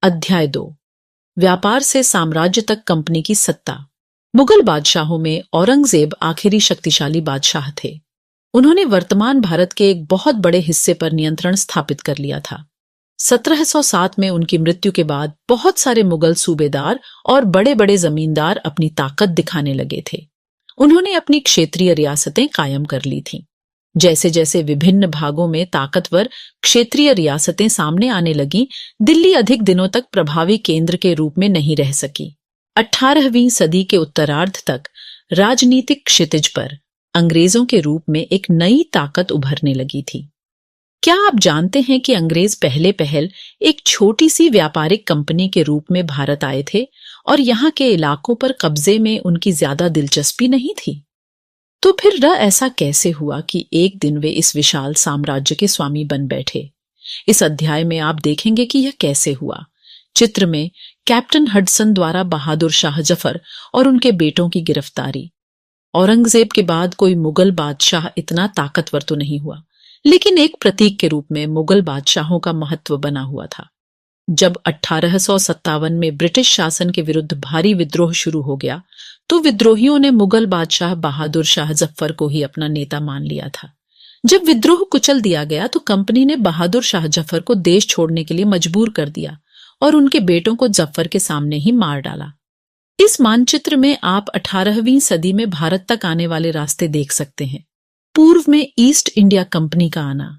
अध्याय 2। व्यापार से साम्राज्य तक कंपनी की सत्ता। मुगल बादशाहों में औरंगजेब आखिरी शक्तिशाली बादशाह थे। उन्होंने वर्तमान भारत के एक बहुत बड़े हिस्से पर नियंत्रण स्थापित कर लिया था। 1707 में उनकी मृत्यु के बाद बहुत सारे मुगल सूबेदार और बड़े बड़े जमींदार अपनी ताकत दिखाने लगे थे। उन्होंने अपनी क्षेत्रीय रियासतें कायम कर ली थीं। जैसे जैसे विभिन्न भागों में ताकतवर क्षेत्रीय रियासतें सामने आने लगी, दिल्ली अधिक दिनों तक प्रभावी केंद्र के रूप में नहीं रह सकी। 18वीं सदी के उत्तरार्ध तक राजनीतिक क्षितिज पर अंग्रेजों के रूप में एक नई ताकत उभरने लगी थी। क्या आप जानते हैं कि अंग्रेज पहल एक छोटी सी व्यापारिक कंपनी के रूप में भारत आए थे और यहाँ के इलाकों पर कब्जे में उनकी ज्यादा दिलचस्पी नहीं थी? तो फिर ऐसा कैसे हुआ कि एक दिन वे इस विशाल साम्राज्य के स्वामी बन बैठे? इस अध्याय में आप देखेंगे कि यह कैसे हुआ। चित्र में कैप्टन हडसन द्वारा बहादुर शाह जफर और उनके बेटों की गिरफ्तारी। औरंगजेब के बाद कोई मुगल बादशाह इतना ताकतवर तो नहीं हुआ, लेकिन एक प्रतीक के रूप में मुगल बादशाहों का महत्व बना हुआ था। जब 1857 में ब्रिटिश शासन के विरुद्ध भारी विद्रोह शुरू हो गया, तो विद्रोहियों ने मुगल बादशाह बहादुर शाह जफर को ही अपना नेता मान लिया था। जब विद्रोह कुचल दिया गया तो कंपनी ने बहादुर शाह जफर को देश छोड़ने के लिए मजबूर कर दिया और उनके बेटों को जफर के सामने ही मार डाला। इस मानचित्र में आप 18वीं सदी में भारत तक आने वाले रास्ते देख सकते हैं। पूर्व में ईस्ट इंडिया कंपनी का आना।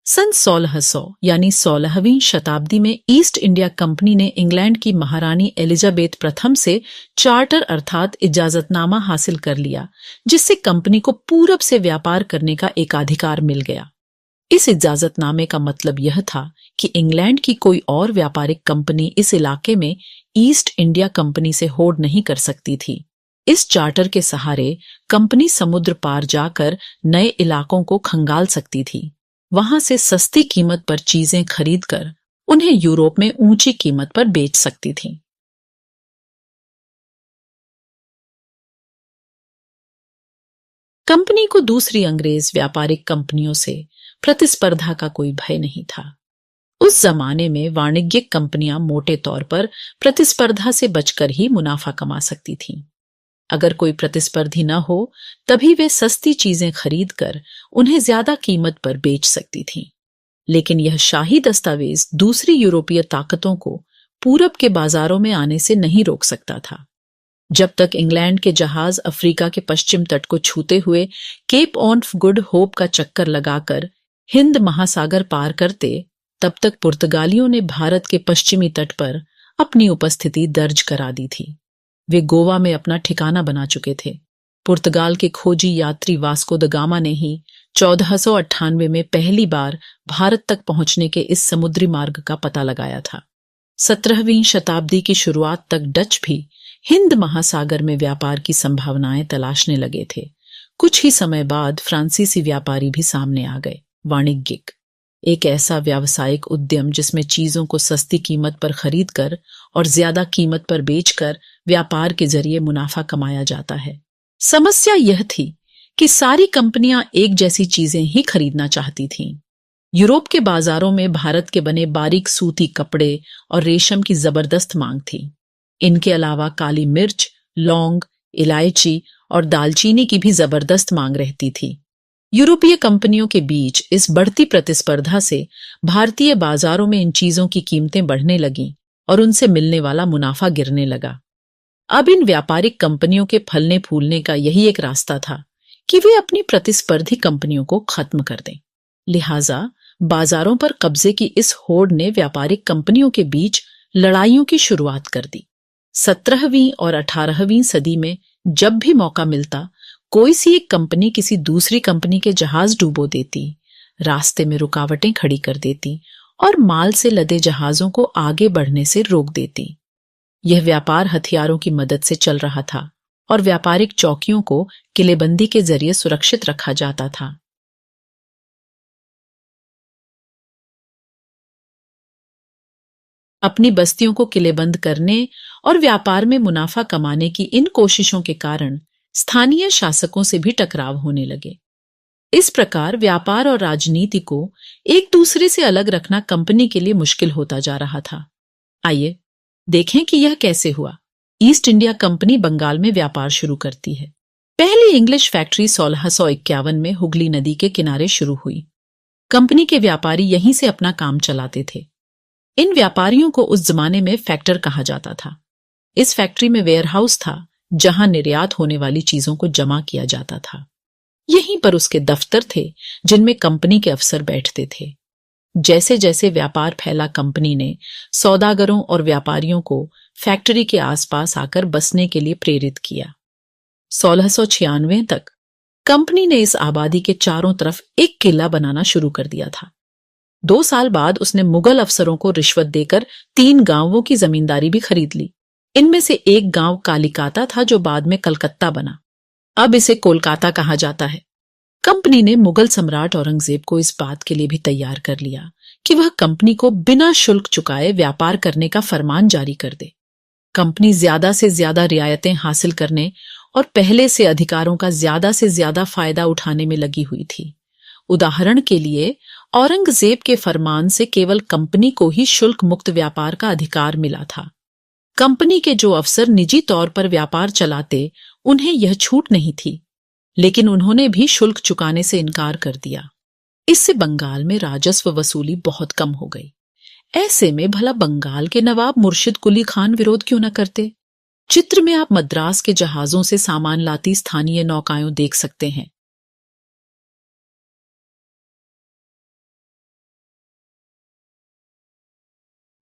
सन 1600 यानी 16वीं शताब्दी में ईस्ट इंडिया कंपनी ने इंग्लैंड की महारानी एलिजाबेथ प्रथम से चार्टर अर्थात इजाजतनामा हासिल कर लिया, जिससे कंपनी को पूरब से व्यापार करने का एकाधिकार मिल गया। इस इजाजतनामे का मतलब यह था कि इंग्लैंड की कोई और व्यापारिक कंपनी इस इलाके में ईस्ट इंडिया कंपनी से होड़ नहीं कर सकती थी। इस चार्टर के सहारे कंपनी समुद्र पार जाकर नए इलाकों को खंगाल सकती थी, वहां से सस्ती कीमत पर चीजें खरीदकर उन्हें यूरोप में ऊंची कीमत पर बेच सकती थी। कंपनी को दूसरी अंग्रेज व्यापारिक कंपनियों से प्रतिस्पर्धा का कोई भय नहीं था। उस जमाने में वाणिज्यिक कंपनियां मोटे तौर पर प्रतिस्पर्धा से बचकर ही मुनाफा कमा सकती थीं। अगर कोई प्रतिस्पर्धी न हो तभी वे सस्ती चीजें खरीदकर उन्हें ज्यादा कीमत पर बेच सकती थीं। लेकिन यह शाही दस्तावेज दूसरी यूरोपीय ताकतों को पूरब के बाजारों में आने से नहीं रोक सकता था। जब तक इंग्लैंड के जहाज अफ्रीका के पश्चिम तट को छूते हुए केप ऑफ गुड होप का चक्कर लगाकर हिंद महासागर पार करते, तब तक पुर्तगालियों ने भारत के पश्चिमी तट पर अपनी उपस्थिति दर्ज करा दी थी। वे गोवा में अपना ठिकाना बना चुके थे। पुर्तगाल के खोजी यात्री वास्को द गामा ने ही 1498 में पहली बार भारत तक पहुंचने के इस समुद्री मार्ग का पता लगाया था। 17वीं शताब्दी की शुरुआत तक डच भी हिंद महासागर में व्यापार की संभावनाएं तलाशने लगे थे। कुछ ही समय बाद फ्रांसीसी व्यापारी भी सामने आ गए। वाणिज्यिक एक ऐसा व्यावसायिक उद्यम जिसमें चीजों को सस्ती कीमत पर खरीदकर और ज्यादा कीमत पर बेचकर व्यापार के जरिए मुनाफा कमाया जाता है। समस्या यह थी कि सारी कंपनियां एक जैसी चीजें ही खरीदना चाहती थीं। यूरोप के बाजारों में भारत के बने बारीक सूती कपड़े और रेशम की जबरदस्त मांग थी। इनके अलावा काली मिर्च, लौंग, इलायची और दालचीनी की भी जबरदस्त मांग रहती थी। यूरोपीय कंपनियों के बीच इस बढ़ती प्रतिस्पर्धा से भारतीय बाजारों में इन चीजों की कीमतें बढ़ने लगीं और उनसे मिलने वाला मुनाफा गिरने लगा। अब इन व्यापारिक कंपनियों के फलने फूलने का यही एक रास्ता था कि वे अपनी प्रतिस्पर्धी कंपनियों को खत्म कर दें। लिहाजा बाजारों पर कब्जे की इस होड़ ने व्यापारिक कंपनियों के बीच लड़ाइयों की शुरुआत कर दी। 17वीं और 18वीं सदी में जब भी मौका मिलता, कोई सी एक कंपनी किसी दूसरी कंपनी के जहाज डुबो देती, रास्ते में रुकावटें खड़ी कर देती और माल से लदे जहाजों को आगे बढ़ने से रोक देती। यह व्यापार हथियारों की मदद से चल रहा था और व्यापारिक चौकियों को किलेबंदी के जरिए सुरक्षित रखा जाता था। अपनी बस्तियों को किलेबंद करने और व्यापार में मुनाफा कमाने की इन कोशिशों के कारण स्थानीय शासकों से भी टकराव होने लगे। इस प्रकार व्यापार और राजनीति को एक दूसरे से अलग रखना कंपनी के लिए मुश्किल होता जा रहा था। आइए देखें कि यह कैसे हुआ। ईस्ट इंडिया कंपनी बंगाल में व्यापार शुरू करती है। पहली इंग्लिश फैक्ट्री 1651 में हुगली नदी के किनारे शुरू हुई। कंपनी के व्यापारी यहीं से अपना काम चलाते थे। इन व्यापारियों को उस जमाने में फैक्टर कहा जाता था। इस फैक्ट्री में वेयरहाउस था जहां निर्यात होने वाली चीजों को जमा किया जाता था। यहीं पर उसके दफ्तर थे जिनमें कंपनी के अफसर बैठते थे। जैसे जैसे व्यापार फैला, कंपनी ने सौदागरों और व्यापारियों को फैक्ट्री के आसपास आकर बसने के लिए प्रेरित किया। 1696 तक कंपनी ने इस आबादी के चारों तरफ एक किला बनाना शुरू कर दिया था। 2 साल बाद उसने मुगल अफसरों को रिश्वत देकर 3 गांवों की जमींदारी भी खरीद ली। इनमें से एक गांव कालिकाता था जो बाद में कलकत्ता बना। अब इसे कोलकाता कहा जाता है। कंपनी ने मुगल सम्राट औरंगजेब को इस बात के लिए भी तैयार कर लिया कि वह कंपनी को बिना शुल्क चुकाए व्यापार करने का फरमान जारी कर दे। कंपनी ज्यादा से ज्यादा रियायतें हासिल करने और पहले से अधिकारों का ज्यादा से ज्यादा फायदा उठाने में लगी हुई थी। उदाहरण के लिए, औरंगजेब के फरमान से केवल कंपनी को ही शुल्क मुक्त व्यापार का अधिकार मिला था। कंपनी के जो अफसर निजी तौर पर व्यापार चलाते, उन्हें यह छूट नहीं थी, लेकिन उन्होंने भी शुल्क चुकाने से इनकार कर दिया। इससे बंगाल में राजस्व वसूली बहुत कम हो गई। ऐसे में भला बंगाल के नवाब मुर्शिद कुली खान विरोध क्यों न करते? चित्र में आप मद्रास के जहाजों से सामान लाती स्थानीय नौकाएं देख सकते हैं।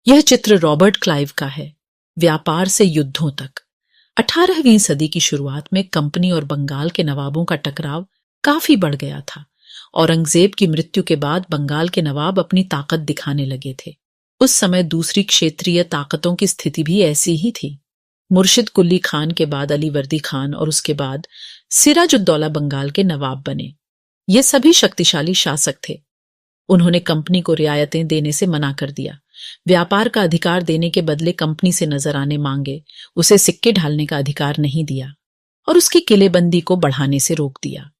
यह चित्र रॉबर्ट क्लाइव का है। व्यापार से युद्धों तक। 18वीं सदी की शुरुआत में कंपनी और बंगाल के नवाबों का टकराव काफी बढ़ गया था। औरंगजेब की मृत्यु के बाद बंगाल के नवाब अपनी ताकत दिखाने लगे थे। उस समय दूसरी क्षेत्रीय ताकतों की स्थिति भी ऐसी ही थी। मुर्शिद कुली खान के बाद अलीवर्दी खान और उसके बाद सिराजुद्दौला बंगाल के नवाब बने। ये सभी शक्तिशाली शासक थे। उन्होंने कंपनी को रियायतें देने से मना कर दिया, व्यापार का अधिकार देने के बदले कंपनी से नजराने मांगे, उसे सिक्के ढालने का अधिकार नहीं दिया और उसकी किलेबंदी को बढ़ाने से रोक दिया।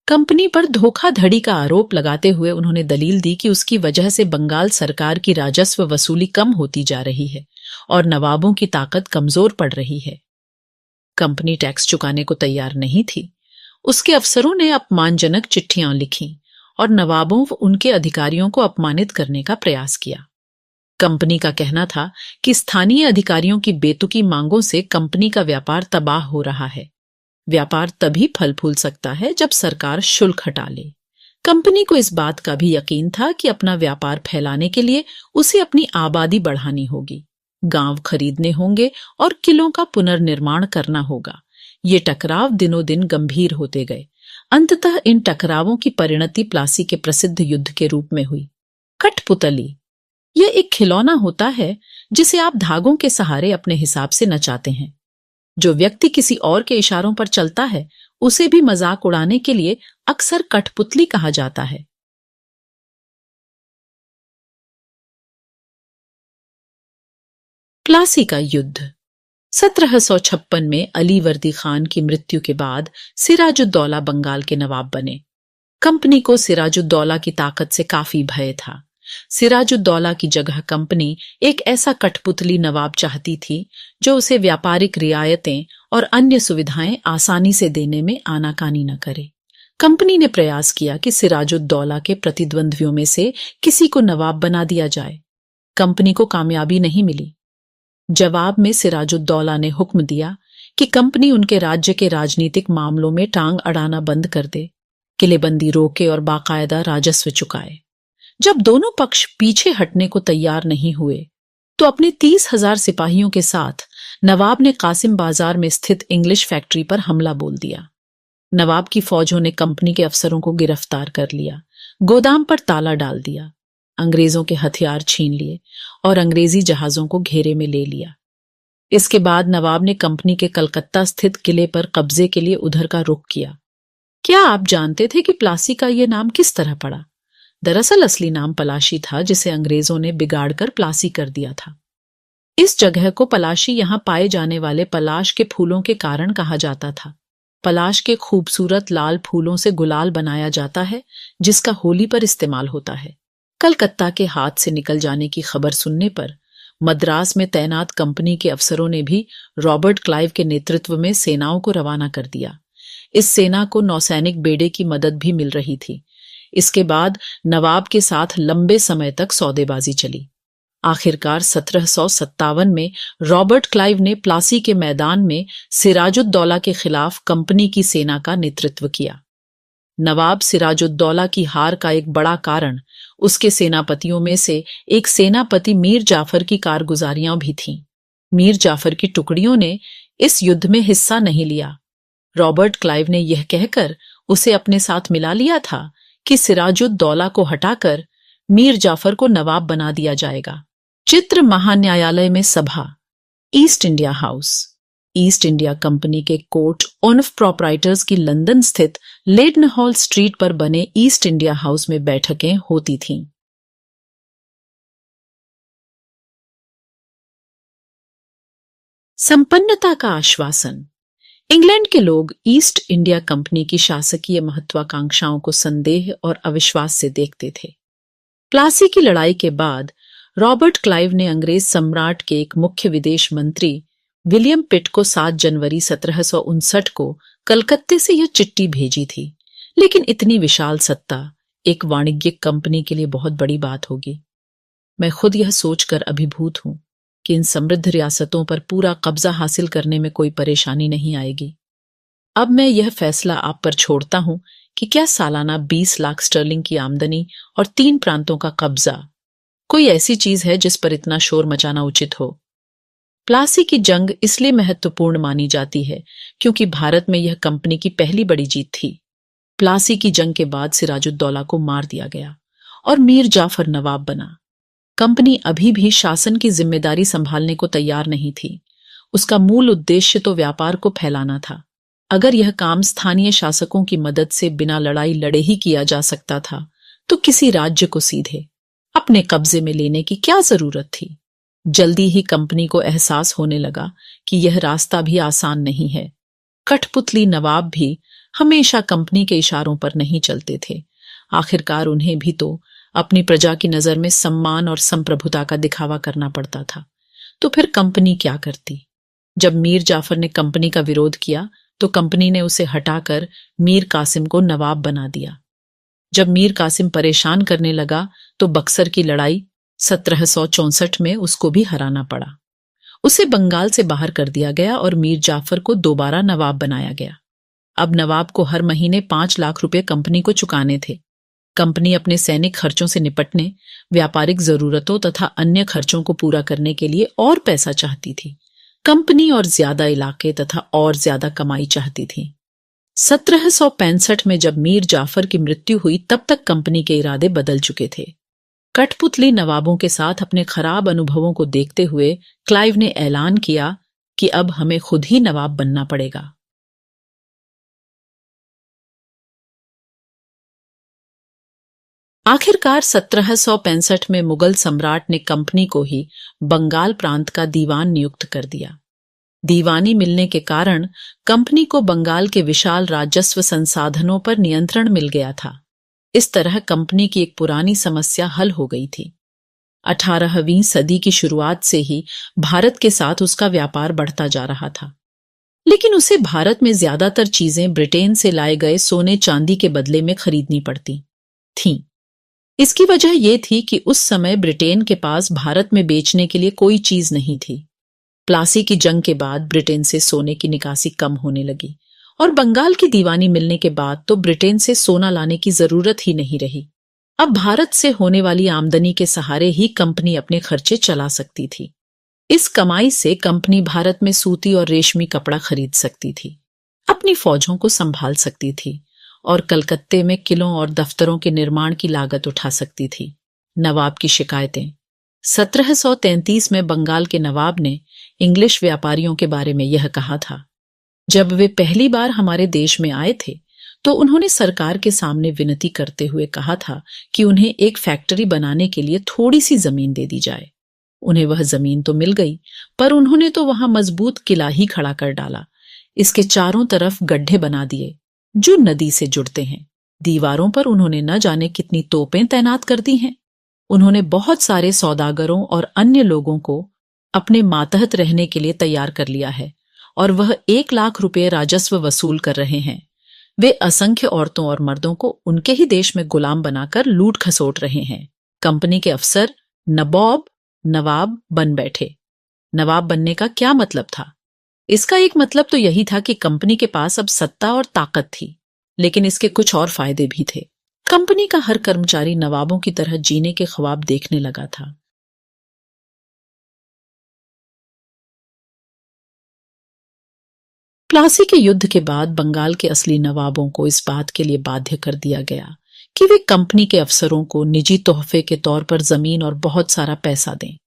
कंपनी पर धोखाधड़ी का आरोप लगाते हुए उन्होंने दलील दी कि उसकी वजह से बंगाल सरकार की राजस्व वसूली कम होती जा रही है और नवाबों की ताकत कमजोर पड़ रही है। कंपनी टैक्स चुकाने को तैयार नहीं थी। उसके अफसरों ने अपमानजनक चिट्ठियां लिखीं और नवाबों व उनके अधिकारियों को अपमानित करने का प्रयास किया। कंपनी का कहना था कि स्थानीय अधिकारियों की बेतुकी मांगों से कंपनी का व्यापार तबाह हो रहा है। व्यापार तभी फल फूल सकता है जब सरकार शुल्क हटा ले। कंपनी को इस बात का भी यकीन था कि अपना व्यापार फैलाने के लिए उसे अपनी आबादी बढ़ानी होगी, गांव खरीदने होंगे और किलों का पुनर्निर्माण करना होगा। ये टकराव दिनों दिन गंभीर होते गए। अंततः इन टकरावों की परिणति प्लासी के प्रसिद्ध युद्ध के रूप में हुई। कठपुतली यह एक खिलौना होता है जिसे आप धागों के सहारे अपने हिसाब से नचाते हैं। जो व्यक्ति किसी और के इशारों पर चलता है उसे भी मजाक उड़ाने के लिए अक्सर कठपुतली कहा जाता है। प्लासी का युद्ध 1756 में अलीवर्दी खान की मृत्यु के बाद सिराजुद्दौला बंगाल के नवाब बने। कंपनी को सिराजुद्दौला की ताकत से काफी भय था। सिराजुद्दौला की जगह कंपनी एक ऐसा कठपुतली नवाब चाहती थी जो उसे व्यापारिक रियायतें और अन्य सुविधाएं आसानी से देने में आनाकानी न करे। कंपनी ने प्रयास किया कि सिराजुद्दौला के प्रतिद्वंद्वियों में से किसी को नवाब बना दिया जाए। कंपनी को कामयाबी नहीं मिली। जवाब में सिराजुद्दौला ने हुक्म दिया कि कंपनी उनके राज्य के राजनीतिक मामलों में टांग अड़ाना बंद कर दे, किलेबंदी रोके और बाकायदा राजस्व चुकाए। जब दोनों पक्ष पीछे हटने को तैयार नहीं हुए तो अपने 30,000 सिपाहियों के साथ नवाब ने कासिम बाजार में स्थित इंग्लिश फैक्ट्री पर हमला बोल दिया। नवाब की फौजों ने कंपनी के अफसरों को गिरफ्तार कर लिया, गोदाम पर ताला डाल दिया, अंग्रेजों के हथियार छीन लिए और अंग्रेजी जहाजों को घेरे में ले लिया। इसके बाद नवाब ने कंपनी के कलकत्ता स्थित किले पर कब्जे के लिए उधर का रुख किया। क्या आप जानते थे कि प्लासी का यह नाम किस तरह पड़ा? दरअसल असली नाम पलाशी था, जिसे अंग्रेजों ने बिगाड़कर प्लासी कर दिया था। इस जगह को पलाशी यहां पाए जाने वाले पलाश के फूलों के कारण कहा जाता था। पलाश के खूबसूरत लाल फूलों से गुलाल बनाया जाता है जिसका होली पर इस्तेमाल होता है। कलकत्ता के हाथ से निकल जाने की खबर सुनने पर मद्रास में तैनात कंपनी के अफसरों ने भी रॉबर्ट क्लाइव के नेतृत्व में सेनाओं को रवाना कर दिया। इस सेना को नौसैनिक बेड़े की मदद भी मिल रही थी। इसके बाद नवाब के साथ लंबे समय तक सौदेबाजी चली। आखिरकार 1757 में रॉबर्ट क्लाइव ने प्लासी के मैदान में सिराजुद्दौला के खिलाफ कंपनी की सेना का नेतृत्व किया। नवाब सिराजुद्दौला की हार का एक बड़ा कारण उसके सेनापतियों में से एक सेनापति मीर जाफर की कारगुजारियां भी थीं। मीर जाफर की टुकड़ियों ने इस युद्ध में हिस्सा नहीं लिया। रॉबर्ट क्लाइव ने यह कहकर उसे अपने साथ मिला लिया था कि सिराजुद्दौला को हटाकर मीर जाफर को नवाब बना दिया जाएगा। चित्र महान्यायालय में सभा, east India house. East India company के कोर्ट ऑफ प्रोप्राइटर्स की लंदन स्थित लेडनहॉल स्ट्रीट पर बने ईस्ट इंडिया हाउस में बैठकें होती थीं। संपन्नता का आश्वासन। इंग्लैंड के लोग ईस्ट इंडिया कंपनी की शासकीय महत्वाकांक्षाओं को संदेह और अविश्वास से देखते थे। प्लासी की लड़ाई के बाद रॉबर्ट क्लाइव ने अंग्रेज सम्राट के एक मुख्य विदेश मंत्री विलियम पिट को 7 जनवरी 1759 को कलकत्ते से यह चिट्ठी भेजी थी। लेकिन इतनी विशाल सत्ता एक वाणिज्यिक कंपनी के लिए बहुत बड़ी बात होगी। मैं खुद यह सोचकर अभिभूत हूं कि इन समृद्ध रियासतों पर पूरा कब्जा हासिल करने में कोई परेशानी नहीं आएगी। अब मैं यह फैसला आप पर छोड़ता हूं कि क्या सालाना 20 लाख स्टर्लिंग की आमदनी और 3 प्रांतों का कब्जा कोई ऐसी चीज है जिस पर इतना शोर मचाना उचित हो। प्लासी की जंग इसलिए महत्वपूर्ण मानी जाती है क्योंकि भारत में यह कंपनी की पहली बड़ी जीत थी। प्लासी की जंग के बाद सिराजुद्दौला को मार दिया गया और मीर जाफर नवाब बना। कंपनी अभी भी शासन की जिम्मेदारी संभालने को तैयार नहीं थी। उसका मूल उद्देश्य तो व्यापार को फैलाना था। अगर यह काम स्थानीय शासकों की मदद से बिना लड़ाई लड़े ही किया जा सकता था तो किसी राज्य को सीधे अपने कब्जे में लेने की क्या जरूरत थी। जल्दी ही कंपनी को एहसास होने लगा कि यह रास्ता भी आसान नहीं है। कठपुतली नवाब भी हमेशा कंपनी के इशारों पर नहीं चलते थे। आखिरकार उन्हें भी तो अपनी प्रजा की नजर में सम्मान और संप्रभुता का दिखावा करना पड़ता था। तो फिर कंपनी क्या करती? जब मीर जाफर ने कंपनी का विरोध किया तो कंपनी ने उसे हटाकर मीर कासिम को नवाब बना दिया। जब मीर कासिम परेशान करने लगा तो बक्सर की लड़ाई 1764 में उसको भी हराना पड़ा। उसे बंगाल से बाहर कर दिया गया और मीर जाफर को दोबारा नवाब बनाया गया। अब नवाब को हर महीने 5 लाख रुपए कंपनी को चुकाने थे। कंपनी अपने सैनिक खर्चों से निपटने, व्यापारिक जरूरतों तथा अन्य खर्चों को पूरा करने के लिए और पैसा चाहती थी। कंपनी और ज्यादा इलाके तथा और ज्यादा कमाई चाहती थी। 1765 में जब मीर जाफर की मृत्यु हुई तब तक कंपनी के इरादे बदल चुके थे। कठपुतली नवाबों के साथ अपने खराब अनुभवों को देखते हुए क्लाइव ने ऐलान किया कि अब हमें खुद ही नवाब बनना पड़ेगा। आखिरकार 1765 में मुगल सम्राट ने कंपनी को ही बंगाल प्रांत का दीवान नियुक्त कर दिया। दीवानी मिलने के कारण कंपनी को बंगाल के विशाल राजस्व संसाधनों पर नियंत्रण मिल गया था। इस तरह कंपनी की एक पुरानी समस्या हल हो गई थी। 18वीं सदी की शुरुआत से ही भारत के साथ उसका व्यापार बढ़ता जा रहा था, लेकिन उसे भारत में ज्यादातर चीजें ब्रिटेन से लाए गए सोने चांदी के बदले में खरीदनी पड़ती थीं। इसकी वजह यह थी कि उस समय ब्रिटेन के पास भारत में बेचने के लिए कोई चीज नहीं थी। प्लासी की जंग के बाद ब्रिटेन से सोने की निकासी कम होने लगी और बंगाल की दीवानी मिलने के बाद तो ब्रिटेन से सोना लाने की जरूरत ही नहीं रही। अब भारत से होने वाली आमदनी के सहारे ही कंपनी अपने खर्चे चला सकती थी। इस कमाई से कंपनी भारत में सूती और रेशमी कपड़ा खरीद सकती थी, अपनी फौजों को संभाल सकती थी और कलकत्ते में किलों और दफ्तरों के निर्माण की लागत उठा सकती थी। नवाब की शिकायतें। 1733 में बंगाल के नवाब ने इंग्लिश व्यापारियों के बारे में यह कहा था। जब वे पहली बार हमारे देश में आए थे तो उन्होंने सरकार के सामने विनती करते हुए कहा था कि उन्हें एक फैक्ट्री बनाने के लिए थोड़ी सी जमीन दे दी जाए। उन्हें वह जमीन तो मिल गई, पर उन्होंने तो वहां मजबूत किला ही खड़ा कर डाला। इसके चारों तरफ गड्ढे बना दिए जो नदी से जुड़ते हैं। दीवारों पर उन्होंने न जाने कितनी तोपें तैनात कर दी हैं। उन्होंने बहुत सारे सौदागरों और अन्य लोगों को अपने मातहत रहने के लिए तैयार कर लिया है और वह 1 लाख रुपए राजस्व वसूल कर रहे हैं। वे असंख्य औरतों और मर्दों को उनके ही देश में गुलाम बनाकर लूट खसोट रहे हैं। कंपनी के अफसर नवाब बन बैठे। नवाब बनने का क्या मतलब था? इसका एक मतलब तो यही था कि कंपनी के पास अब सत्ता और ताकत थी, लेकिन इसके कुछ और फायदे भी थे। कंपनी का हर कर्मचारी नवाबों की तरह जीने के ख्वाब देखने लगा था। प्लासी के युद्ध के बाद बंगाल के असली नवाबों को इस बात के लिए बाध्य कर दिया गया कि वे कंपनी के अफसरों को निजी तोहफे के तौर पर जमीन और बहुत सारा पैसा दें।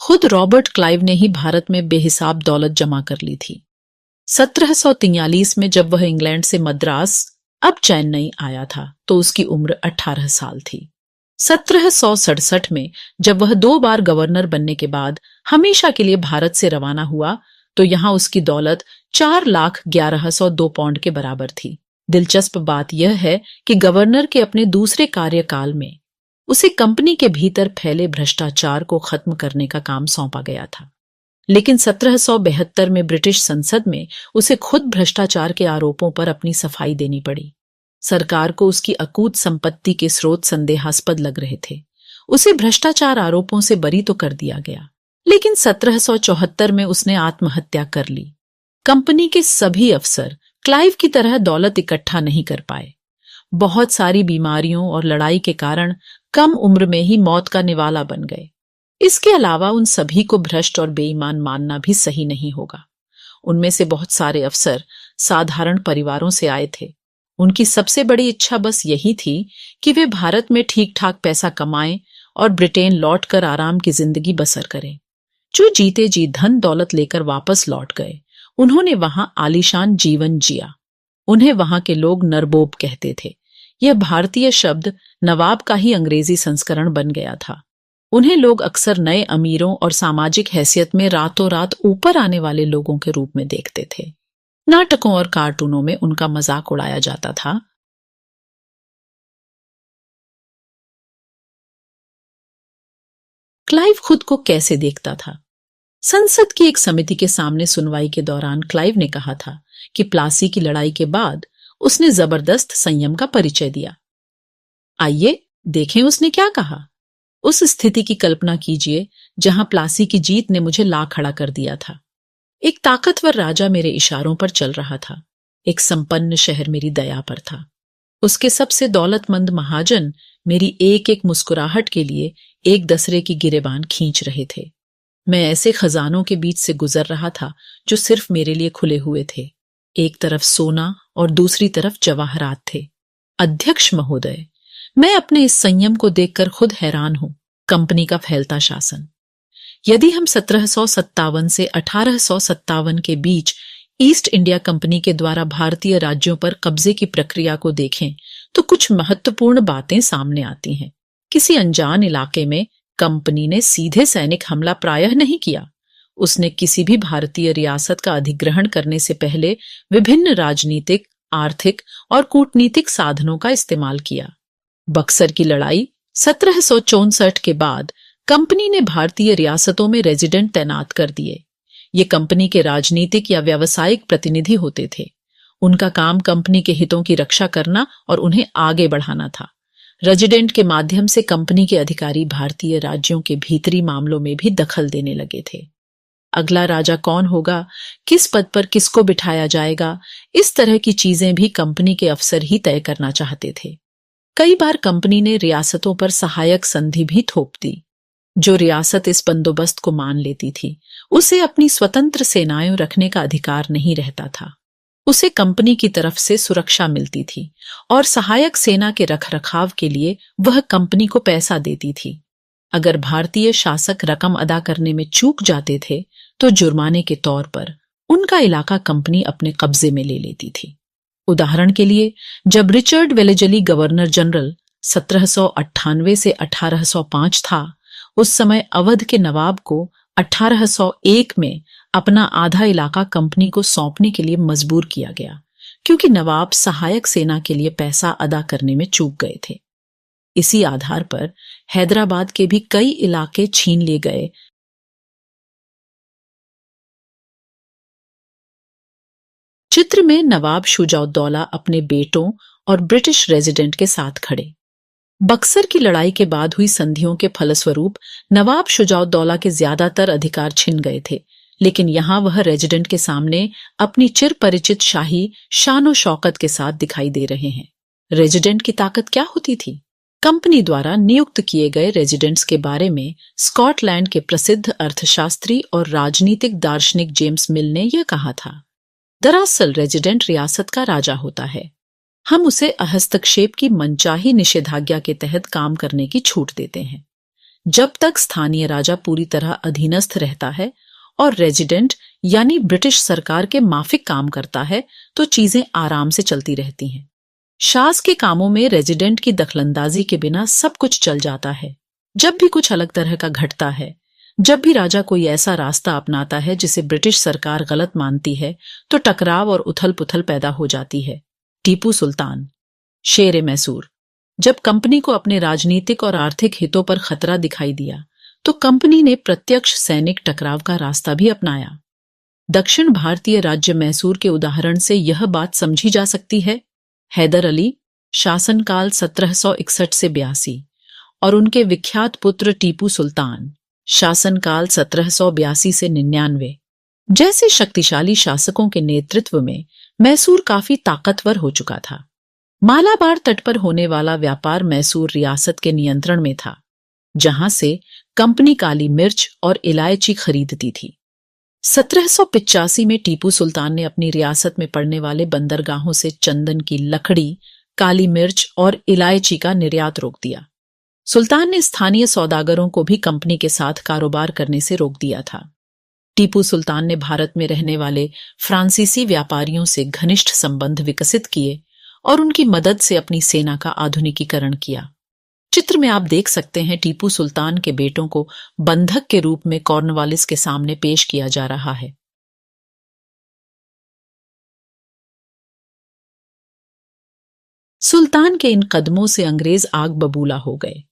खुद रॉबर्ट क्लाइव ने ही भारत में बेहिसाब दौलत जमा कर ली थी। 1743 में जब वह इंग्लैंड से मद्रास अब चेन्नई आया था तो उसकी उम्र 18 साल थी। 1767 में जब वह 2 बार गवर्नर बनने के बाद हमेशा के लिए भारत से रवाना हुआ तो यहां उसकी दौलत 4,11,102 पौंड के बराबर थी। दिलचस्प बात यह है कि गवर्नर के अपने दूसरे कार्यकाल में उसे कंपनी के भीतर फैले भ्रष्टाचार को खत्म करने का काम सौंपा गया था, लेकिन 1772 में ब्रिटिश संसद में उसे खुद भ्रष्टाचार के आरोपों पर अपनी सफाई देनी पड़ी। सरकार को उसकी अकूत संपत्ति के स्रोत संदेहास्पद लग रहे थे। उसे भ्रष्टाचार आरोपों से बरी तो कर दिया गया, लेकिन 1774 में उसने आत्महत्या कर ली। कंपनी के सभी अफसर क्लाइव की तरह दौलत इकट्ठा नहीं कर पाए। बहुत सारी बीमारियों और लड़ाई के कारण कम उम्र में ही मौत का निवाला बन गए। इसके अलावा उन सभी को भ्रष्ट और बेईमान मानना भी सही नहीं होगा। उनमें से बहुत सारे अफसर साधारण परिवारों से आए थे। उनकी सबसे बड़ी इच्छा बस यही थी कि वे भारत में ठीक ठाक पैसा कमाएं और ब्रिटेन लौटकर आराम की जिंदगी बसर करें। जो जीते जी धन दौलत लेकर वापस लौट गए, उन्होंने वहां आलीशान जीवन जिया। उन्हें वहां के लोग नरबोब कहते थे। यह भारतीय शब्द नवाब का ही अंग्रेजी संस्करण बन गया था। उन्हें लोग अक्सर नए अमीरों और सामाजिक हैसियत में रातों रात ऊपर आने वाले लोगों के रूप में देखते थे। नाटकों और कार्टूनों में उनका मजाक उड़ाया जाता था। क्लाइव खुद को कैसे देखता था? संसद की एक समिति के सामने सुनवाई के दौरान क्लाइव ने कहा था कि प्लासी की लड़ाई के बाद उसने जबरदस्त संयम का परिचय दिया। आइए देखें उसने क्या कहा। उस स्थिति की कल्पना कीजिए जहां प्लासी की जीत ने मुझे ला खड़ा कर दिया था। एक ताकतवर राजा मेरे इशारों पर चल रहा था। एक संपन्न शहर मेरी दया पर था। उसके सबसे दौलतमंद महाजन मेरी एक एक मुस्कुराहट के लिए एक दसरे की गिरेबान खींच रहे थे। मैं ऐसे खजानों के बीच से गुजर रहा था जो सिर्फ मेरे लिए खुले हुए थे। एक तरफ सोना और दूसरी तरफ जवाहरात थे। अध्यक्ष महोदय, मैं अपने इस संयम को देखकर खुद हैरान हूं। कंपनी का फैलता शासन। यदि हम 1757 से 1857 के बीच ईस्ट इंडिया कंपनी के द्वारा भारतीय राज्यों पर कब्जे की प्रक्रिया को देखें तो कुछ महत्वपूर्ण बातें सामने आती हैं। किसी अनजान इलाके में कंपनी ने सीधे सैनिक हमला प्रायः नहीं किया। उसने किसी भी भारतीय रियासत का अधिग्रहण करने से पहले विभिन्न राजनीतिक, आर्थिक और कूटनीतिक साधनों का इस्तेमाल किया। बक्सर की लड़ाई 1764 के बाद कंपनी ने भारतीय रियासतों में रेजिडेंट तैनात कर दिए। ये कंपनी के राजनीतिक या व्यावसायिक प्रतिनिधि होते थे। उनका काम कंपनी के हितों की रक्षा करना और उन्हें आगे बढ़ाना था। रेजिडेंट के माध्यम से कंपनी के अधिकारी भारतीय राज्यों के भीतरी मामलों में भी दखल देने लगे थे। अगला राजा कौन होगा, किस पद पर किसको बिठाया जाएगा, इस तरह की चीजें भी कंपनी के अफसर ही तय करना चाहते थे। कई बार कंपनी ने रियासतों पर सहायक संधि भी थोप दी। जो रियासत इस बंदोबस्त को मान लेती थी, उसे अपनी स्वतंत्र सेनाएं रखने का अधिकार नहीं रहता था। उसे कंपनी की तरफ से सुरक्षा मिलती थी और सहायक सेना के रखरखाव के लिए वह कंपनी को पैसा देती थी। अगर भारतीय शासक रकम अदा करने में चूक जाते थे तो जुर्माने के तौर पर उनका इलाका कंपनी अपने कब्जे में ले लेती थी। उदाहरण के लिए, जब रिचर्ड वेलेजली गवर्नर जनरल 1798 से 1805 था, उस समय अवध के नवाब को 1801 में अपना आधा इलाका कंपनी को सौंपने के लिए मजबूर किया गया, क्योंकि नवाब सहायक सेना के लिए पैसा अदा करने में चूक गए थे। इसी आधार पर हैदराबाद के भी कई इलाके छीन लिए गए। चित्र में नवाब शुजाउद्दौला अपने बेटों और ब्रिटिश रेजिडेंट के साथ खड़े। बक्सर की लड़ाई के बाद हुई संधियों के फलस्वरूप नवाब शुजाउद्दौला के ज्यादातर अधिकार छिन गए थे, लेकिन यहां वह रेजिडेंट के सामने अपनी चिर परिचित शाही शान और शौकत के साथ दिखाई दे रहे हैं। रेजिडेंट की ताकत क्या होती थी? कंपनी द्वारा नियुक्त किए गए रेजिडेंट्स के बारे में स्कॉटलैंड के प्रसिद्ध अर्थशास्त्री और राजनीतिक दार्शनिक जेम्स मिल ने यह कहा था, दरअसल रेजिडेंट रियासत का राजा होता है। हम उसे हस्तक्षेप की मनचाही निषेधाज्ञा के तहत काम करने की छूट देते हैं। जब तक स्थानीय राजा पूरी तरह अधीनस्थ रहता है और रेजिडेंट यानी ब्रिटिश सरकार के माफिक काम करता है तो चीजें आराम से चलती रहती हैं। शास के कामों में रेजिडेंट की दखलंदाजी के बिना सब कुछ चल जाता है। जब भी कुछ अलग तरह का घटता है, जब भी राजा कोई ऐसा रास्ता अपनाता है जिसे ब्रिटिश सरकार गलत मानती है, तो टकराव और उथल पुथल पैदा हो जाती है। टीपू सुल्तान, शेर मैसूर। जब कंपनी को अपने राजनीतिक और आर्थिक हितों पर खतरा दिखाई दिया तो कंपनी ने प्रत्यक्ष सैनिक टकराव का रास्ता भी अपनाया। दक्षिण भारतीय राज्य मैसूर के उदाहरण से यह बात समझी जा सकती है। हैदर अली, शासनकाल 1761 से 82, और उनके विख्यात पुत्र टीपू सुल्तान, शासनकाल 1782 से 99, जैसे शक्तिशाली शासकों के नेतृत्व में मैसूर काफी ताकतवर हो चुका था। मालाबार तट पर होने वाला व्यापार मैसूर रियासत के नियंत्रण में था, जहां से कंपनी काली मिर्च और इलायची खरीदती थी। 1785 में टीपू सुल्तान ने अपनी रियासत में पड़ने वाले बंदरगाहों से चंदन की लकड़ी, काली मिर्च और इलायची का निर्यात रोक दिया। सुल्तान ने स्थानीय सौदागरों को भी कंपनी के साथ कारोबार करने से रोक दिया था। टीपू सुल्तान ने भारत में रहने वाले फ्रांसीसी व्यापारियों से घनिष्ठ संबंध विकसित किए और उनकी मदद से अपनी सेना का आधुनिकीकरण किया। चित्र में आप देख सकते हैं टीपू सुल्तान के बेटों को बंधक के रूप में कॉर्नवालिस के सामने पेश किया जा रहा है। सुल्तान के इन कदमों से अंग्रेज आग बबूला हो गए।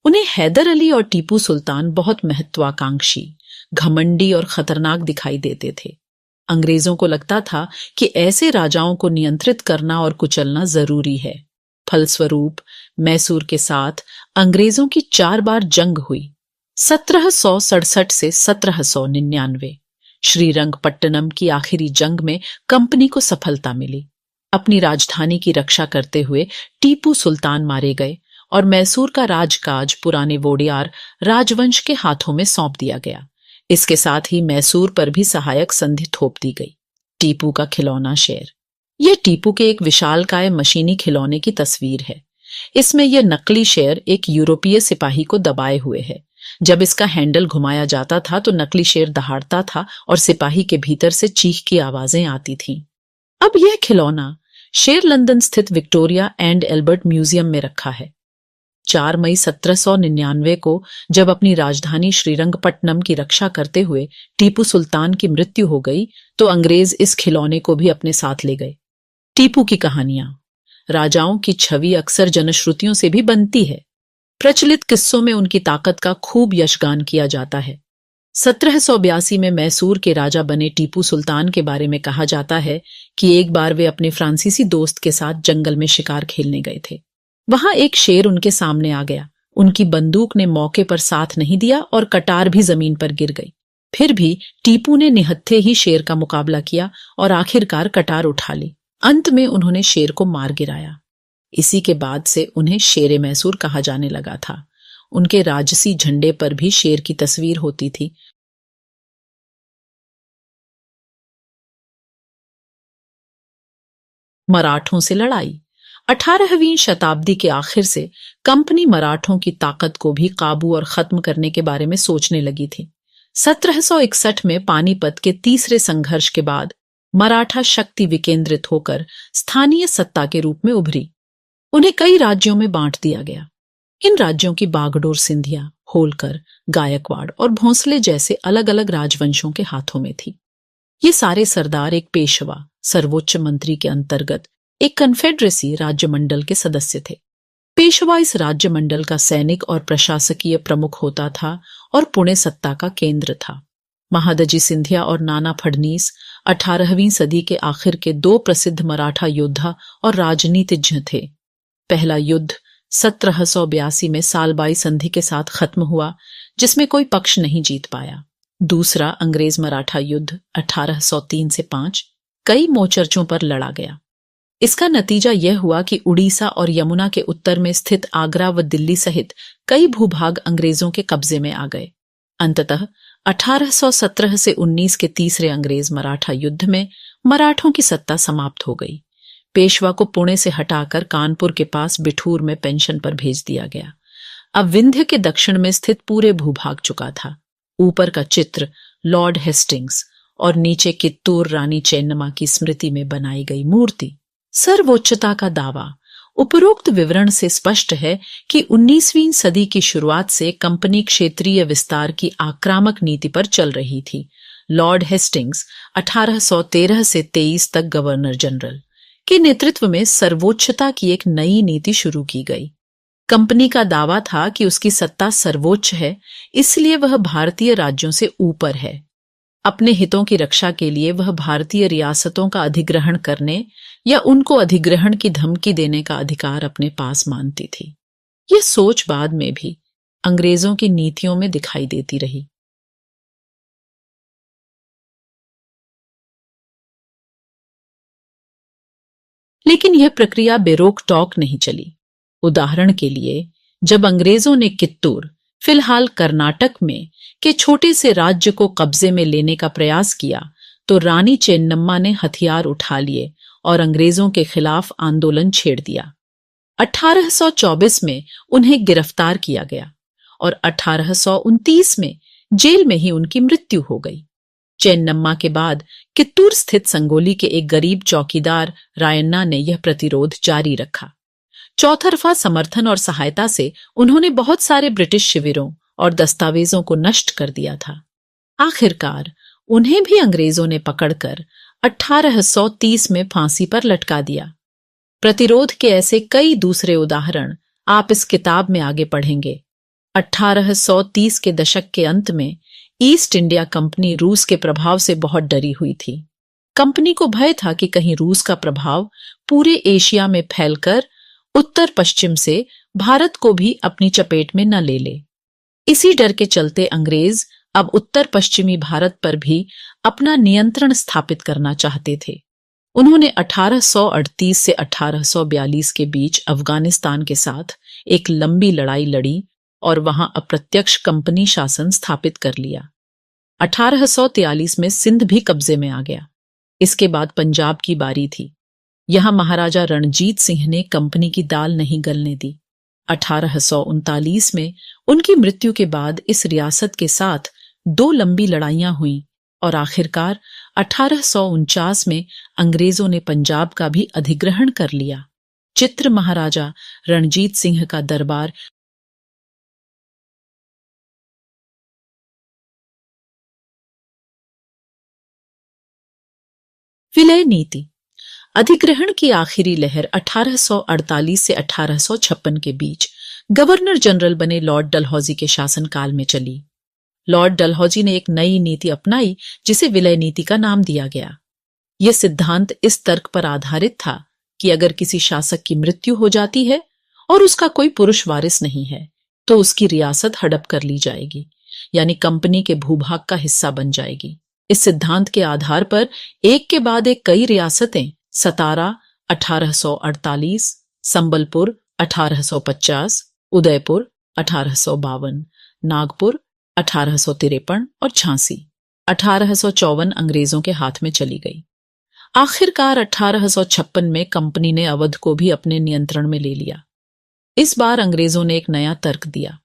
उन्हें हैदर अली और टीपू सुल्तान बहुत महत्वाकांक्षी, घमंडी और खतरनाक दिखाई देते थे। अंग्रेजों को लगता था कि ऐसे राजाओं को नियंत्रित करना और कुचलना जरूरी है। फलस्वरूप मैसूर के साथ अंग्रेजों की 4 बार जंग हुई। 1767 से 1799। श्रीरंगपट्टनम की आखिरी जंग में कंपनी को सफलता मिली। अपनी राजधानी की रक्षा करते हुए टीपू सुल्तान मारे गए और मैसूर का राजकाज पुराने वोडियार राजवंश के हाथों में सौंप दिया गया। इसके साथ ही मैसूर पर भी सहायक संधि थोप दी गई। टीपू का खिलौना शेर। यह टीपू के एक विशालकाय मशीनी खिलौने की तस्वीर है। इसमें यह नकली शेर एक यूरोपीय सिपाही को दबाए हुए है। जब इसका हैंडल घुमाया जाता था तो नकली शेर दहाड़ता था और सिपाही के भीतर से चीख की आवाजें आती थीं। अब यह खिलौना शेर लंदन स्थित विक्टोरिया एंड एल्बर्ट म्यूजियम में रखा है। 4 मई 1799 को जब अपनी राजधानी श्रीरंगपट्टनम की रक्षा करते हुए टीपू सुल्तान की मृत्यु हो गई तो अंग्रेज इस खिलौने को भी अपने साथ ले गए। टीपू की कहानियां। राजाओं की छवि अक्सर जनश्रुतियों से भी बनती है। प्रचलित किस्सों में उनकी ताकत का खूब यशगान किया जाता है। 1782 में मैसूर के राजा बने टीपू सुल्तान के बारे में कहा जाता है कि एक बार वे अपने फ्रांसीसी दोस्त के साथ जंगल में शिकार खेलने गए थे। वहां एक शेर उनके सामने आ गया। उनकी बंदूक ने मौके पर साथ नहीं दिया और कटार भी जमीन पर गिर गई। फिर भी टीपू ने निहत्थे ही शेर का मुकाबला किया और आखिरकार कटार उठा ली। अंत में उन्होंने शेर को मार गिराया। इसी के बाद से उन्हें शेरे मैसूर कहा जाने लगा था। उनके राजसी झंडे पर भी शेर की तस्वीर होती थी। मराठों से लड़ाई। 18वीं शताब्दी के आखिर से कंपनी मराठों की ताकत को भी काबू और खत्म करने के बारे में सोचने लगी थी। 1761 में पानीपत के तीसरे संघर्ष के बाद मराठा शक्ति विकेंद्रित होकर स्थानीय सत्ता के रूप में उभरी। उन्हें कई राज्यों में बांट दिया गया। इन राज्यों की बागडोर सिंधिया, होलकर, गायकवाड़ और भोंसले जैसे अलग अलग राजवंशों के हाथों में थी। ये सारे सरदार एक पेशवा, सर्वोच्च मंत्री के अंतर्गत एक कन्फेडरेसी राज्यमंडल के सदस्य थे। पेशवा इस राज्य मंडल का सैनिक और प्रशासकीय प्रमुख होता था और पुणे सत्ता का केंद्र था। महादजी सिंधिया और नाना फडनीस 18वीं सदी के आखिर के दो प्रसिद्ध मराठा योद्धा और राजनीतिज्ञ थे। पहला युद्ध 1782 में सालबाई संधि के साथ खत्म हुआ, जिसमें कोई पक्ष नहीं जीत पाया। दूसरा अंग्रेज मराठा युद्ध 1803 से 5 कई मोर्चों पर लड़ा गया। इसका नतीजा यह हुआ कि उड़ीसा और यमुना के उत्तर में स्थित आगरा व दिल्ली सहित कई भूभाग अंग्रेजों के कब्जे में आ गए। अंततः 1817 से 19 के तीसरे अंग्रेज मराठा युद्ध में मराठों की सत्ता समाप्त हो गई। पेशवा को पुणे से हटाकर कानपुर के पास बिठूर में पेंशन पर भेज दिया गया। अब विंध्य के दक्षिण में स्थित पूरे भूभाग चुका था। ऊपर का चित्र लॉर्ड हेस्टिंग्स और नीचे कित्तूर रानी चेन्नम्मा की स्मृति में बनाई गई मूर्ति। सर्वोच्चता का दावा। उपरोक्त विवरण से स्पष्ट है कि 19वीं सदी की शुरुआत से कंपनी क्षेत्रीय विस्तार की आक्रामक नीति पर चल रही थी। लॉर्ड हेस्टिंग्स 1813 से 23 तक गवर्नर जनरल के नेतृत्व में सर्वोच्चता की एक नई नीति शुरू की गई। कंपनी का दावा था कि उसकी सत्ता सर्वोच्च है, इसलिए वह भारतीय राज्यों से ऊपर है। अपने हितों की रक्षा के लिए वह भारतीय रियासतों का अधिग्रहण करने या उनको अधिग्रहण की धमकी देने का अधिकार अपने पास मानती थी। यह सोच बाद में भी अंग्रेजों की नीतियों में दिखाई देती रही। लेकिन यह प्रक्रिया बेरोक टोक नहीं चली। उदाहरण के लिए, जब अंग्रेजों ने कित्तूर, फिलहाल कर्नाटक में, के छोटे से राज्य को कब्जे में लेने का प्रयास किया, तो रानी चेन्नम्मा ने हथियार उठा लिए और अंग्रेजों के खिलाफ आंदोलन छेड़ दिया। 1824 में उन्हें गिरफ्तार किया गया और 1829 में जेल में ही उनकी मृत्यु हो गई। चेन्नम्मा के बाद कित्तूर स्थित संगोली के एक गरीब चौकीदार रायन्ना ने यह प्रतिरोध जारी रखा। चौतरफा समर्थन और सहायता से उन्होंने बहुत सारे ब्रिटिश शिविरों और दस्तावेजों को नष्ट कर दिया था। आखिरकार उन्हें भी अंग्रेजों ने पकड़कर 1830 में फांसी पर लटका दिया। प्रतिरोध के ऐसे कई दूसरे उदाहरण आप इस किताब में आगे पढ़ेंगे। 1830 के दशक के अंत में ईस्ट इंडिया कंपनी रूस के प्रभाव से बहुत डरी हुई थी। कंपनी को भय था कि कहीं रूस का प्रभाव पूरे एशिया में फैलकर उत्तर पश्चिम से भारत को भी अपनी चपेट में न ले ले। इसी डर के चलते अंग्रेज अब उत्तर पश्चिमी भारत पर भी अपना नियंत्रण स्थापित करना चाहते थे। उन्होंने 1838 से 1842 के बीच अफगानिस्तान के साथ एक लंबी लड़ाई लड़ी और वहां अप्रत्यक्ष कंपनी शासन स्थापित कर लिया। 1843 में सिंध भी कब्जे में आ गया। इसके बाद पंजाब की बारी थी। यहां महाराजा रणजीत सिंह ने कंपनी की दाल नहीं गलने दी। 1839 में उनकी मृत्यु के बाद इस रियासत के साथ दो लंबी लड़ाइयां हुईं और आखिरकार 1849 में अंग्रेजों ने पंजाब का भी अधिग्रहण कर लिया। चित्र महाराजा रणजीत सिंह का दरबार विलय नीति। अधिग्रहण की आखिरी लहर 1848 से 1856 के बीच गवर्नर जनरल बने लॉर्ड डलहौजी के शासनकाल में चली। लॉर्ड डलहौजी ने एक नई नीति अपनाई जिसे विलय नीति का नाम दिया गया। यह सिद्धांत इस तर्क पर आधारित था कि अगर किसी शासक की मृत्यु हो जाती है और उसका कोई पुरुष वारिस नहीं है, तो उसकी रियासत हड़प कर ली जाएगी, यानी कंपनी के भूभाग का हिस्सा बन जाएगी। इस सिद्धांत के आधार पर एक के बाद एक कई रियासतें सतारा 1848, संबलपुर 1850, उदयपुर 1852, नागपुर 1853 और झांसी 1854 अंग्रेजों के हाथ में चली गई। आखिरकार 1856 में कंपनी ने अवध को भी अपने नियंत्रण में ले लिया। इस बार अंग्रेजों ने एक नया तर्क दिया।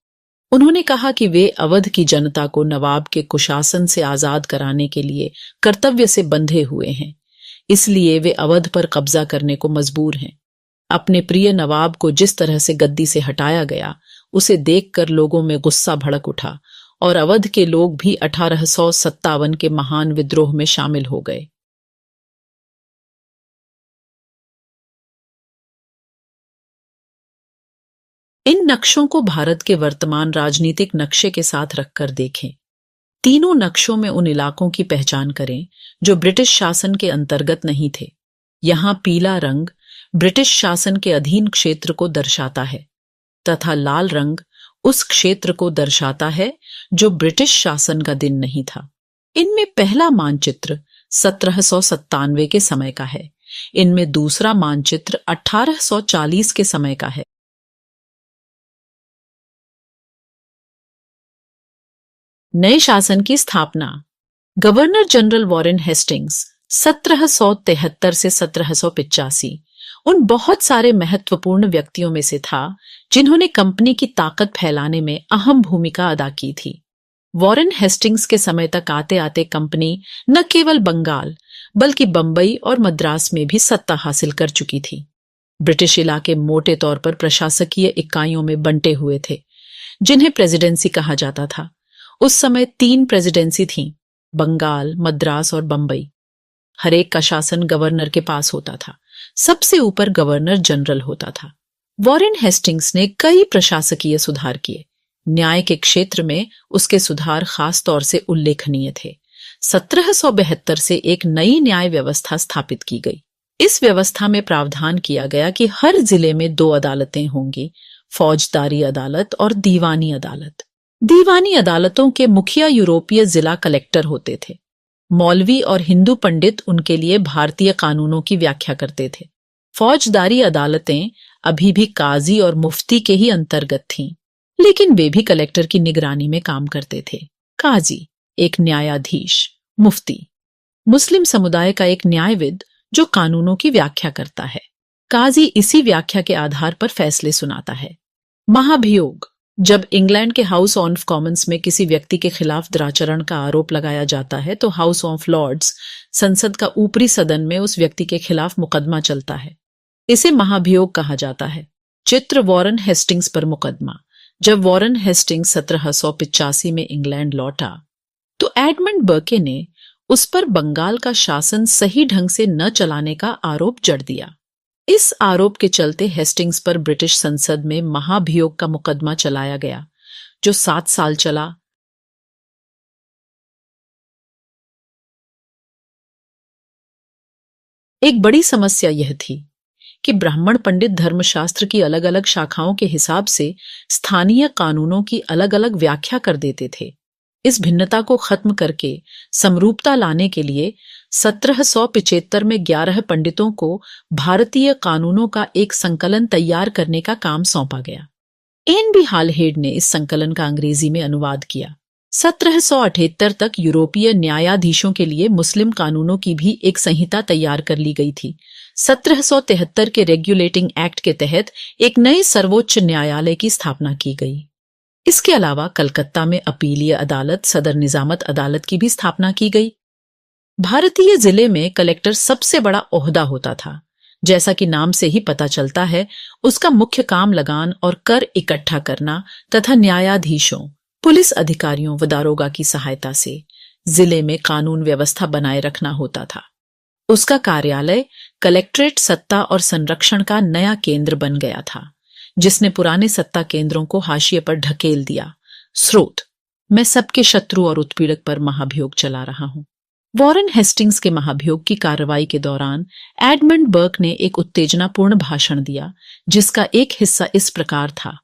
उन्होंने कहा कि वे अवध की जनता को नवाब के कुशासन से आजाद कराने के लिए कर्तव्य से बंधे हुए हैं, इसलिए वे अवध पर कब्जा करने को मजबूर हैं। अपने प्रिय नवाब को जिस तरह से गद्दी से हटाया गया, उसे देखकर लोगों में गुस्सा भड़क उठा और अवध के लोग भी 1857 के महान विद्रोह में शामिल हो गए। इन नक्शों को भारत के वर्तमान राजनीतिक नक्शे के साथ रखकर देखें। तीनों नक्शों में उन इलाकों की पहचान करें जो ब्रिटिश शासन के अंतर्गत नहीं थे। यहां पीला रंग ब्रिटिश शासन के अधीन क्षेत्र को दर्शाता है तथा लाल रंग उस क्षेत्र को दर्शाता है जो ब्रिटिश शासन का दिन नहीं था। इनमें पहला मानचित्र 1797 के समय का है। इनमें दूसरा मानचित्र 1840 के समय का है। नए शासन की स्थापना। गवर्नर जनरल वॉरेन हेस्टिंग्स 1773 से 1785 उन बहुत सारे महत्वपूर्ण व्यक्तियों में से था जिन्होंने कंपनी की ताकत फैलाने में अहम भूमिका अदा की थी। वॉरेन हेस्टिंग्स के समय तक आते आते कंपनी न केवल बंगाल बल्कि बंबई और मद्रास में भी सत्ता हासिल कर चुकी थी। ब्रिटिश इलाके मोटे तौर पर प्रशासकीय इकाइयों में बंटे हुए थे जिन्हें प्रेसिडेंसी कहा जाता था। उस समय 3 प्रेसिडेंसी थीं, बंगाल, मद्रास और बंबई। हर एक का शासन गवर्नर के पास होता था। सबसे ऊपर गवर्नर जनरल होता था। वॉरेन हेस्टिंग्स ने कई प्रशासकीय सुधार किए। न्याय के क्षेत्र में उसके सुधार खास तौर से उल्लेखनीय थे। 1772 से एक नई न्याय व्यवस्था स्थापित की गई। इस व्यवस्था में प्रावधान किया गया कि हर जिले में 2 अदालतें होंगी, फौजदारी अदालत और दीवानी अदालत। दीवानी अदालतों के मुखिया यूरोपीय जिला कलेक्टर होते थे। मौलवी और हिंदू पंडित उनके लिए भारतीय कानूनों की व्याख्या करते थे। फौजदारी अदालतें अभी भी काजी और मुफ्ती के ही अंतर्गत थीं, लेकिन वे भी कलेक्टर की निगरानी में काम करते थे। काजी एक न्यायाधीश, मुफ्ती मुस्लिम समुदाय का एक न्यायविद जो कानूनों की व्याख्या करता है। काजी इसी व्याख्या के आधार पर फैसले सुनाता है। महाभियोग जब इंग्लैंड के हाउस ऑफ कॉमन्स में किसी व्यक्ति के खिलाफ दुराचरण का आरोप लगाया जाता है तो हाउस ऑफ लॉर्ड्स, संसद का ऊपरी सदन में उस व्यक्ति के खिलाफ मुकदमा चलता है। इसे महाभियोग कहा जाता है। चित्र वॉरेन हेस्टिंग्स पर मुकदमा। जब वॉरेन हेस्टिंग्स 1785 में इंग्लैंड लौटा तो एडमंड बर्के ने उस पर बंगाल का शासन सही ढंग से न चलाने का आरोप जड़ दिया। इस आरोप के चलते हेस्टिंग्स पर ब्रिटिश संसद में महाभियोग का मुकदमा चलाया गया जो 7 साल चला। एक बड़ी समस्या यह थी कि ब्राह्मण पंडित धर्मशास्त्र की अलग अलग शाखाओं के हिसाब से स्थानीय कानूनों की अलग अलग व्याख्या कर देते थे। इस भिन्नता को खत्म करके समरूपता लाने के लिए 1775 में 11 पंडितों को भारतीय कानूनों का एक संकलन तैयार करने का काम सौंपा गया। एन.बी. हालहेड ने इस संकलन का अंग्रेजी में अनुवाद किया। 1778 तक यूरोपीय न्यायाधीशों के लिए मुस्लिम कानूनों की भी एक संहिता तैयार कर ली गई थी। 1773 के रेगुलेटिंग एक्ट के तहत एक नए सर्वोच्च न्यायालय की स्थापना की गई। इसके अलावा कलकत्ता में अपीलीय अदालत, सदर निजामत अदालत की भी स्थापना की गई। भारतीय जिले में कलेक्टर सबसे बड़ा ओहदा होता था। जैसा कि नाम से ही पता चलता है, उसका मुख्य काम लगान और कर इकट्ठा करना तथा न्यायाधीशों, पुलिस अधिकारियों व दारोगा की सहायता से जिले में कानून व्यवस्था बनाए रखना होता था। उसका कार्यालय कलेक्ट्रेट सत्ता और संरक्षण का नया केंद्र बन गया था, जिसने पुराने सत्ता केंद्रों को हाशिए पर ढकेल दिया। स्रोत: मैं सबके शत्रु और उत्पीड़क पर महाभियोग चला रहा हूं। वॉरेन हेस्टिंग्स के महाभियोग की कार्रवाई के दौरान एडमंड बर्क ने एक उत्तेजनापूर्ण भाषण दिया, जिसका एक हिस्सा इस प्रकार था: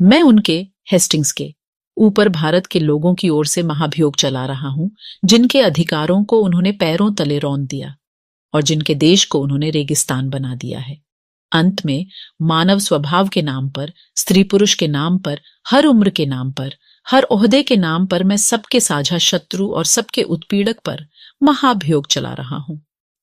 मैं उनके, हेस्टिंग्स के ऊपर भारत के लोगों की ओर से महाभियोग चला रहा हूं, जिनके अधिकारों को उन्होंने पैरों तले रौंद दिया और जिनके देश को उन्होंने रेगिस्तान बना दिया है। अंत में मानव स्वभाव के नाम पर, स्त्री पुरुष के नाम पर, हर उम्र के नाम पर, हर ओहदे के नाम पर मैं सबके साझा शत्रु और सबके उत्पीड़क पर महाभियोग चला रहा हूं।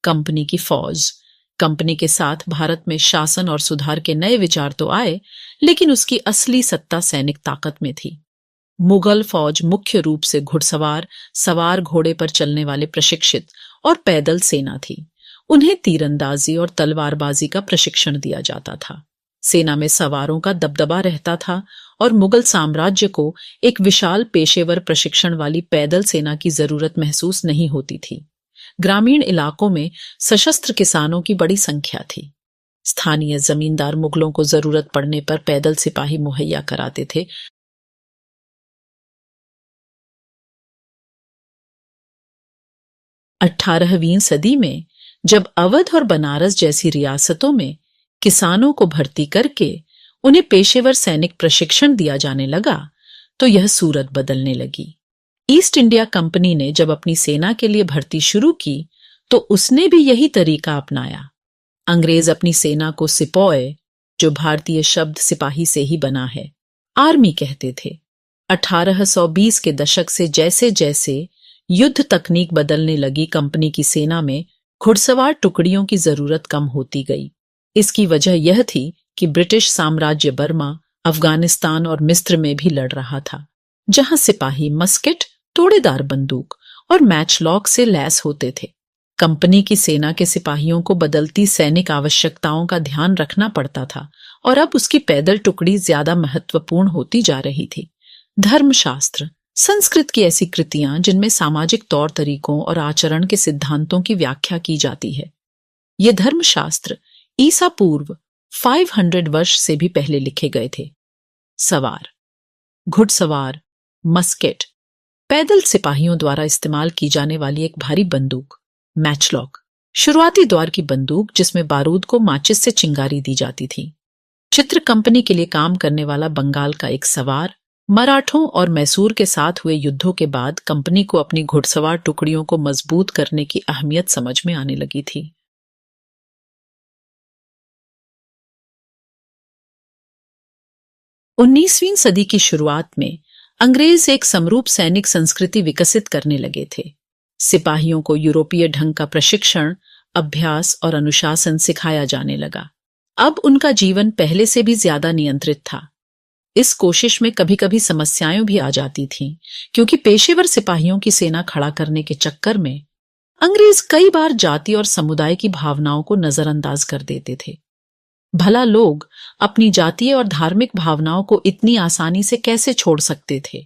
कंपनी की फौज, कंपनी के साथ भारत में शासन और सुधार के नए विचार तो आए, लेकिन उसकी असली सत्ता सैनिक ताकत में थी। मुगल फौज मुख्य रूप से घुड़सवार, सवार घोड़े पर चलने वाले प्रशिक्षित और पैदल सेना थी। उन्हें तीरंदाजी और तलवारबाजी का प्रशिक्षण दिया जाता था। सेना में सवारों का दबदबा रहता था और मुगल साम्राज्य को एक विशाल पेशेवर प्रशिक्षण वाली पैदल सेना की जरूरत महसूस नहीं होती थी। ग्रामीण इलाकों में सशस्त्र किसानों की बड़ी संख्या थी। स्थानीय जमींदार मुगलों को जरूरत पड़ने पर पैदल सिपाही मुहैया कराते थे। 18वीं सदी में जब अवध और बनारस जैसी रियासतों में किसानों को भर्ती करके उन्हें पेशेवर सैनिक प्रशिक्षण दिया जाने लगा तो यह सूरत बदलने लगी। ईस्ट इंडिया कंपनी ने जब अपनी सेना के लिए भर्ती शुरू की तो उसने भी यही तरीका अपनाया। अंग्रेज अपनी सेना को सिपॉय, जो भारतीय शब्द सिपाही से ही बना है, आर्मी कहते थे। 1820 के दशक से जैसे जैसे युद्ध तकनीक बदलने लगी, कंपनी की सेना में घुड़सवार टुकड़ियों की जरूरत कम होती गई। इसकी वजह यह थी कि ब्रिटिश साम्राज्य बर्मा, अफगानिस्तान और मिस्र में भी लड़ रहा था, जहां सिपाही मस्केट, तोड़ेदार बंदूक और मैचलॉक से लैस होते थे। कंपनी की सेना के सिपाहियों को बदलती सैनिक आवश्यकताओं का ध्यान रखना पड़ता था और अब उसकी पैदल टुकड़ी ज्यादा महत्वपूर्ण होती जा रही थी। धर्मशास्त्र, संस्कृत की ऐसी कृतियां जिनमें सामाजिक तौर तरीकों और आचरण के सिद्धांतों की व्याख्या की जाती है। ये धर्मशास्त्र ईसा पूर्व 500 वर्ष से भी पहले लिखे गए थे। सवार, घुड़सवार, मस्केट, पैदल सिपाहियों द्वारा इस्तेमाल की जाने वाली एक भारी बंदूक, मैचलॉक, शुरुआती दौर की बंदूक जिसमें बारूद को माचिस से चिंगारी दी जाती थी। चित्र कंपनी के लिए काम करने वाला बंगाल का एक सवार, मराठों और मैसूर के साथ हुए युद्धों के बाद कंपनी को अपनी घुड़सवार टुकड़ियों को मजबूत करने की अहमियत समझ में आने लगी थी। 19वीं सदी की शुरुआत में अंग्रेज एक समरूप सैनिक संस्कृति विकसित करने लगे थे। सिपाहियों को यूरोपीय ढंग का प्रशिक्षण, अभ्यास और अनुशासन सिखाया जाने लगा। अब उनका जीवन पहले से भी ज्यादा नियंत्रित था। इस कोशिश में कभी कभी समस्याएं भी आ जाती थीं, क्योंकि पेशेवर सिपाहियों की सेना खड़ा करने के चक्कर में अंग्रेज कई बार जाति और समुदाय की भावनाओं को नजरअंदाज कर देते थे। भला लोग अपनी जातीय और धार्मिक भावनाओं को इतनी आसानी से कैसे छोड़ सकते थे?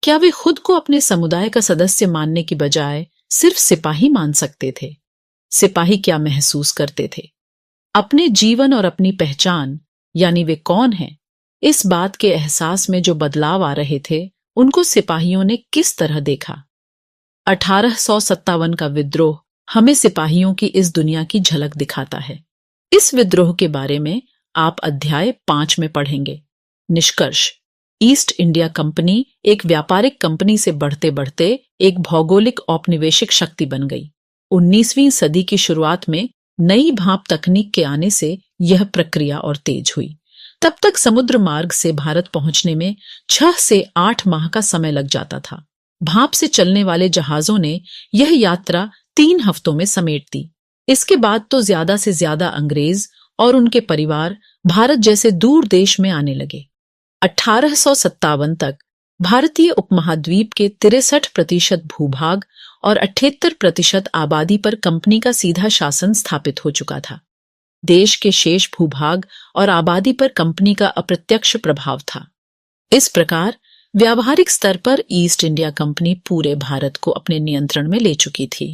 क्या वे खुद को अपने समुदाय का सदस्य मानने की बजाय सिर्फ सिपाही मान सकते थे? सिपाही क्या महसूस करते थे? अपने जीवन और अपनी पहचान, यानी वे कौन हैं, इस बात के एहसास में जो बदलाव आ रहे थे, उनको सिपाहियों ने किस तरह देखा? 1857 का विद्रोह हमें सिपाहियों की इस दुनिया की झलक दिखाता है। इस विद्रोह के बारे में आप अध्याय 5 में पढ़ेंगे। निष्कर्ष: ईस्ट इंडिया कंपनी एक व्यापारिक कंपनी से बढ़ते बढ़ते एक भौगोलिक औपनिवेशिक शक्ति बन गई। 19वीं सदी की शुरुआत में नई भाप तकनीक के आने से यह प्रक्रिया और तेज हुई। तब तक समुद्र मार्ग से भारत पहुंचने में 6 से 8 माह का समय लग जाता था। भाप से चलने वाले जहाजों ने यह यात्रा 3 हफ्तों में समेट दी। इसके बाद तो ज्यादा से ज्यादा अंग्रेज और उनके परिवार भारत जैसे दूर देश में आने लगे। 1857 तक भारतीय उपमहाद्वीप के 63% भूभाग और 78% आबादी पर कंपनी का सीधा शासन स्थापित हो चुका था। देश के शेष भूभाग और आबादी पर कंपनी का अप्रत्यक्ष प्रभाव था। इस प्रकार व्यावहारिक स्तर पर ईस्ट इंडिया कंपनी पूरे भारत को अपने नियंत्रण में ले चुकी थी।